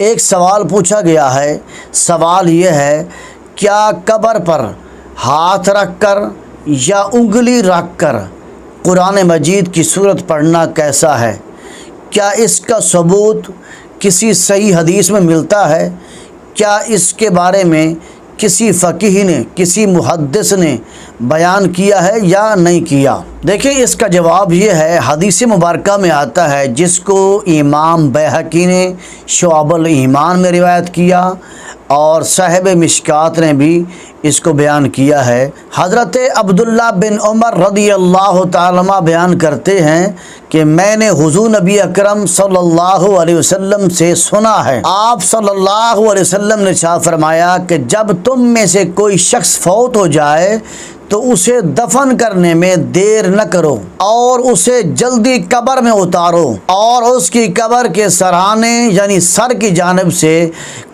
ایک سوال پوچھا گیا ہے، سوال یہ ہے، کیا قبر پر ہاتھ رکھ کر یا انگلی رکھ کر قرآن مجید کی سورت پڑھنا کیسا ہے؟ کیا اس کا ثبوت کسی صحیح حدیث میں ملتا ہے؟ کیا اس کے بارے میں کسی فقیہ نے، کسی محدث نے بیان کیا ہے یا نہیں کیا؟ دیکھیں، اس کا جواب یہ ہے، حدیث مبارکہ میں آتا ہے، جس کو امام بیہقی نے شعب الایمان میں روایت کیا اور صاحب مشکات نے بھی اس کو بیان کیا ہے۔ حضرت عبداللہ بن عمر رضی اللہ تعالیٰ عنہ بیان کرتے ہیں کہ میں نے حضور نبی اکرم صلی اللہ علیہ وسلم سے سنا ہے، آپ صلی اللہ علیہ وسلم نے ارشاد فرمایا کہ جب تم میں سے کوئی شخص فوت ہو جائے تو اسے دفن کرنے میں دیر نہ کرو اور اسے جلدی قبر میں اتارو اور اس کی قبر کے سرہانے یعنی سر کی جانب سے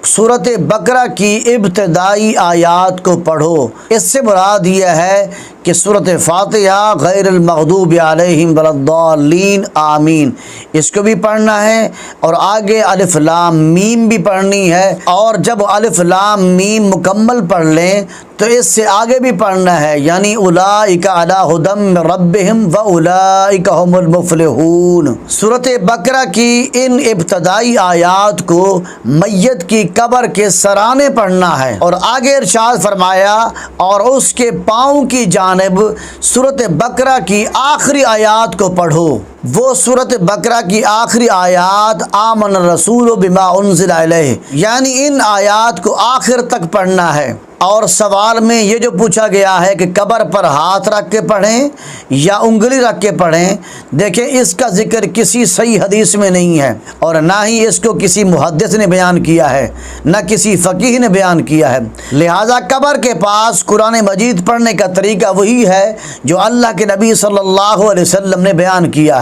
سورۃ بقرہ کی ابتدائی آیات کو پڑھو۔ اس سے مراد یہ ہے کہ سورۃ فاتحہ غیر المغضوب علیہم ولا الضالین آمین، اس کو بھی پڑھنا ہے اور آگے الف لام میم بھی پڑھنی ہے، اور جب الف لام میم مکمل پڑھ لیں تو اس سے آگے بھی پڑھنا ہے، یعنی اولئک علی ھدی من ربہم واولئک ھم المفلحون۔ سورۃ بقرہ کی ان ابتدائی آیات کو میت کی قبر کے سرانے پڑھنا ہے، اور آگے ارشاد فرمایا اور اس کے پاؤں کی جانب سورۃ بقرہ کی آخری آیات کو پڑھو۔ وہ سورۃ بقرہ کی آخری آیات آمن الرسول بما انزل الیہ، یعنی ان آیات کو آخر تک پڑھنا ہے۔ اور سوال میں یہ جو پوچھا گیا ہے کہ قبر پر ہاتھ رکھ کے پڑھیں یا انگلی رکھ کے پڑھیں، دیکھیں اس کا ذکر کسی صحیح حدیث میں نہیں ہے، اور نہ ہی اس کو کسی محدث نے بیان کیا ہے، نہ کسی فقیہ نے بیان کیا ہے۔ لہذا قبر کے پاس قرآن مجید پڑھنے کا طریقہ وہی ہے جو اللہ کے نبی صلی اللہ علیہ وسلم نے بیان کیا ہے۔